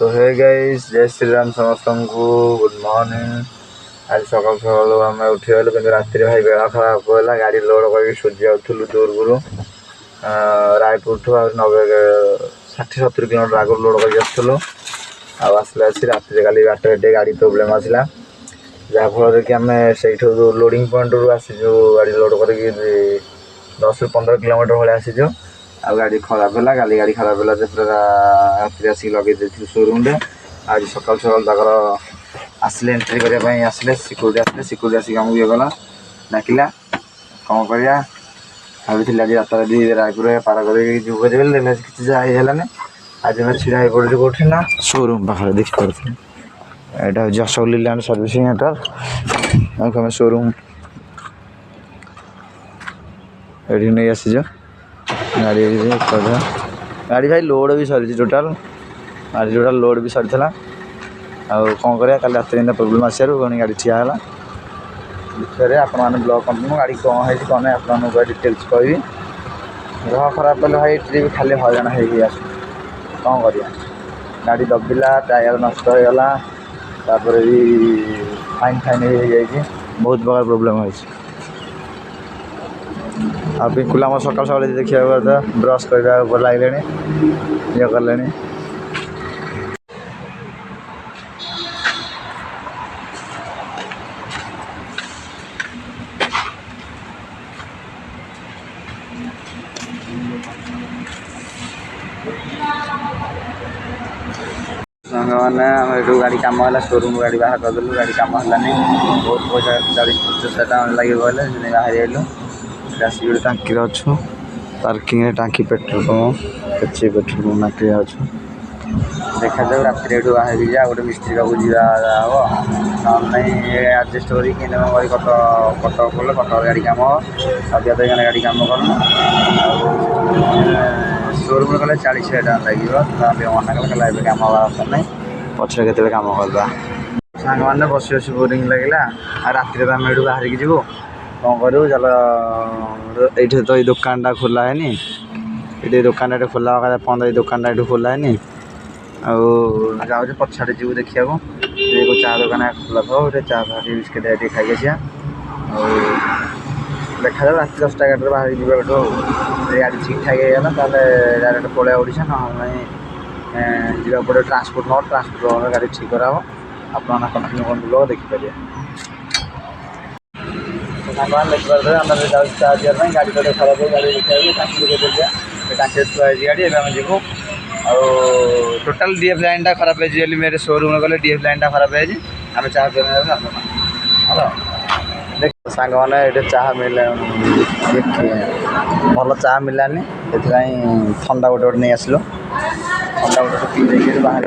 तो hey guys जय श्री राम समस्त को गुड मॉर्निंग। आज सकाल सकाल आम उठीगलु कि रात भाई बेला खराब है गाड़ी लोड करके सूझी जाऊँ दूर रायपुर ठू 60-70 किलोमीटर आगुरी लोड करके आसलु आसले आसी रात बाटे गाड़ी प्रोब्लेम आसला जहाँफल कि आम से लोडिंग पॉइंट रू आसीचु गाड़ी लोड कर 10-15 किलोमीटर भाई आसीचु आ गाड़ी खराब है गाड़ी खराब है पूरा रात आसिक लगे शोरूम रे। आज सकाल सकाल तक आसिले एंट्री करने आसिले सिक्यूरीटी आसिक आमको ये गला डाकिला कौन करा भाई आज रात रायपुर पार कर किसी जाने आज मैं छिड़ा हो पड़े कौटी ना शोरूम पाखे देखिए यहाँ हूँ अशोक लीलैंड सर्विसिंग सेंटर आम शोरूम ये नहीं आसीज गाड़ी गाड़ी भाई लोड भी सरी टोटाल गाड़ी टोटाल लोड भी सरी आउ कौन करा कल रात प्रोब्लेम आसार गाड़ी ठिया देखिए आपने ब्लॉक कंटिन्यू गाड़ी कौन है कौन है आपको डिटेल्स कहि देह खराब कले भाई ट्रिप खाली हईराण हो कौन कर गाड़ी दबिला टायर नष्ट हो गला तापर भी फाइन फाइन हो जाए बहुत प्रकार प्रोब्लेम हो पिंकुला आम सकाल सकाल देखा ब्रश करने लगे ये कले मैंने आम गाड़ी कम है शोरूम गाड़ी बाहर करदेलु गाड़ी कम है बहुत पैसा 40-50 टाँग लगे गले बाहर आलु आसिक गोटे टाँकी अच्छु पार्किंग टाँकी पेट्रोल पंप अच्छे पेट्रोल पंप टाँकी अच्छु देखा जाऊ रात बाहर जा गोटे मिस्त्री का बुझा हम नहीं आडजस्ट करी कटक कले कटक गाड़ी कम अधिका तो गाड़ी कम कर शोरूम गले 40,000 टाँग लगे मना कला कम आवार ना पचर के कम करवा सांग मैंने बस बस बोरिंग लगे रात आम ये बाहर की जीवु कौन करूँ चल ये तो ये दुकानटा खोला है ये दुकान खोला बंद ये दुकानटा ये खोला है जाऊँ पछाड़े जीव देखा चाह दुकान खोला था गोटे चाह बिस्किट ये खाई देखा जाऊ रात 10टा 11 बाहर जी गाड़ी ठीक ठाक होगा डायरेक्ट पलि ओडिशा ना जा पड़े ट्रांसपोर्ट गाड़ी ठीक कराव आप कंटिन्यू कर देखिपारे देखिए आम जाऊँ गाड़ी तो खराब हो गाड़ी देखा टाँगी थुआ गाड़ी आम जीवु टोटाल डीएफ लाइन खराब है मेरे शोरूम गले डीएफ लाइन खराब है आम चाह हेलो देख सांग मैंने ये चाह मिले भल चाह मिलानी ठंडा गोटे गोटे नहीं आसलु ठंडा गोटे पी देखिए बाहर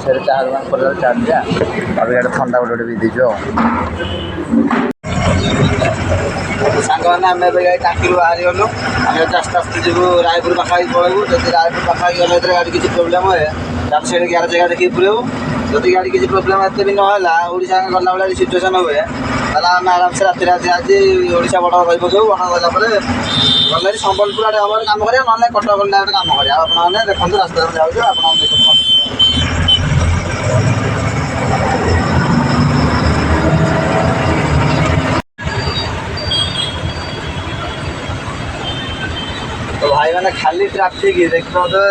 से चाह दुकान खोल चाह दिया और ये ठंडा गोटे पी दीजिए सांग मैंने आम टाँकी बाहरी गलु आम आस्ते आस्ते जीव रायपुर पाखापाखि पलू जब रायपुर पाखापाखि गले गाड़ी किसी प्रोब्लेम है से ग्यारह जगह देखिए पुरेबू जदि गाड़ी किसी प्रोब्लेम एत भी ना ओडिशा गला भाई सिचुएसन हुए आम आराम से रात आज ओडिशा बॉर्डर रही पकड़ बॉर्डर गला गले संबलपुर आड़े हम कम करा ना कटक गला कम करा आपने देखते रास्ता जाऊँ आप तो भाई मैंने खाली ट्राफिक देख तो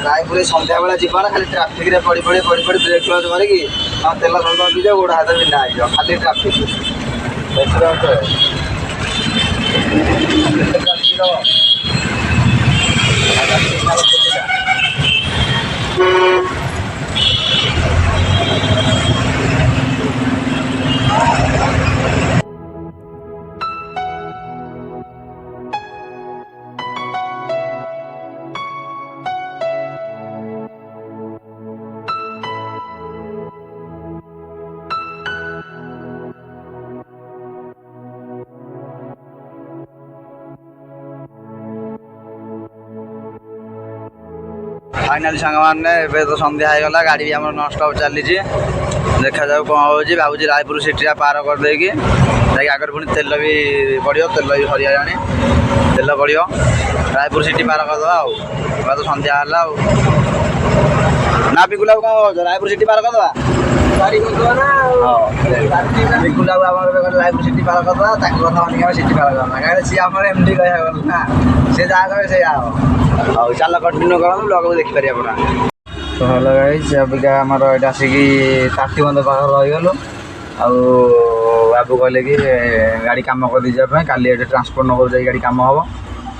रायपुर सन्ध्या बेला जीवन खाली ट्राफिक पड़ी ब्रेक क्लोज मारिकी तेल सब पीज गोड़ हाथ बिना हो खाली ट्राफिक फाइनाली सांग मैंने तो सन्ध्या होगा गाड़ी भी आम नन स्टॉप चली देखा जाऊ कौन हो भाई रायपुर सिटी पार करदे आगे पुणी तेल भी पड़ो तेल भी हरिया तेल पड़ो रायपुर सिटी पार करदे तो सन्ध्या है। ନା ବିକୁଲା କଣ କହୁଛ ରାୟପୁର ସିଟି ପାର କରିଦେବା ଗାଡ଼ି କରିଦେବା ନା ବିକୁଲା ଆମର ରାୟପୁର ସିଟି ପାର କରିଦେବା ତାକୁ କଥା ମାନିକି ଆମେ ସିଟି ପାର କରିଦେବା କାହିଁକି ସିଏ ଆମର ଏମିତି କହିବାକୁ ଗଲେ ନା ସେ ଯାହା କହେ ସେଇଆ ହବ ହଉ ଚାଲ କଣ୍ଟିନ୍ୟୁ କରନ୍ତୁ ବ୍ଲଗ୍କୁ ଦେଖିପାରିବେ ଆପଣ ତ ଭଲ ଗାଇସ୍ ଅବିକା ଆମର ଏଇଟା ଆସିକି ତାତିବନ୍ଧ ପାଖରେ ରହିଗଲୁ ଆଉ ବାବୁ କହିଲେ କି ଗାଡ଼ି କାମ କରିଦେଇଯିବା ପାଇଁ କାଲି ଏଠି ଟ୍ରାନ୍ସପୋର୍ଟ ନଗର ଯାଇ ଗାଡ଼ି କାମ ହେବ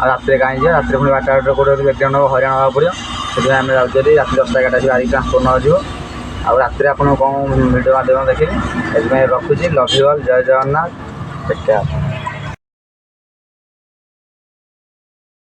ଆଉ ରାତିରେ କାହିଁ ଯିବା ରାତିରେ ପୁଣି 12ଟା କୋଉଠି ବ୍ୟାକ୍ଗ୍ରାଉଣ୍ଡ ହେବ ହଇରାଣ ହେବାକୁ ପଡ଼ିବ ସେଥିପାଇଁ ଆମେ ଯାଉଛୁ ଯଦି ରାତି 10ଟା 11ଟା ଆସିକି ଗାଡ଼ି ଟ୍ରାନ୍ସପୋର୍ଟ ନେବାଯିବ ଆଉ ରାତିରେ ଆପଣଙ୍କୁ କ'ଣ ଭିଡ଼ିଓ ମାଧ୍ୟମ ଦେଖିଲି ସେଥିପାଇଁ ରଖୁଛି ଲଭ୍ ୟୁ ଅଲ୍ ଜୟ ଜଗନ୍ନାଥ ଟେକ୍ କେୟାର।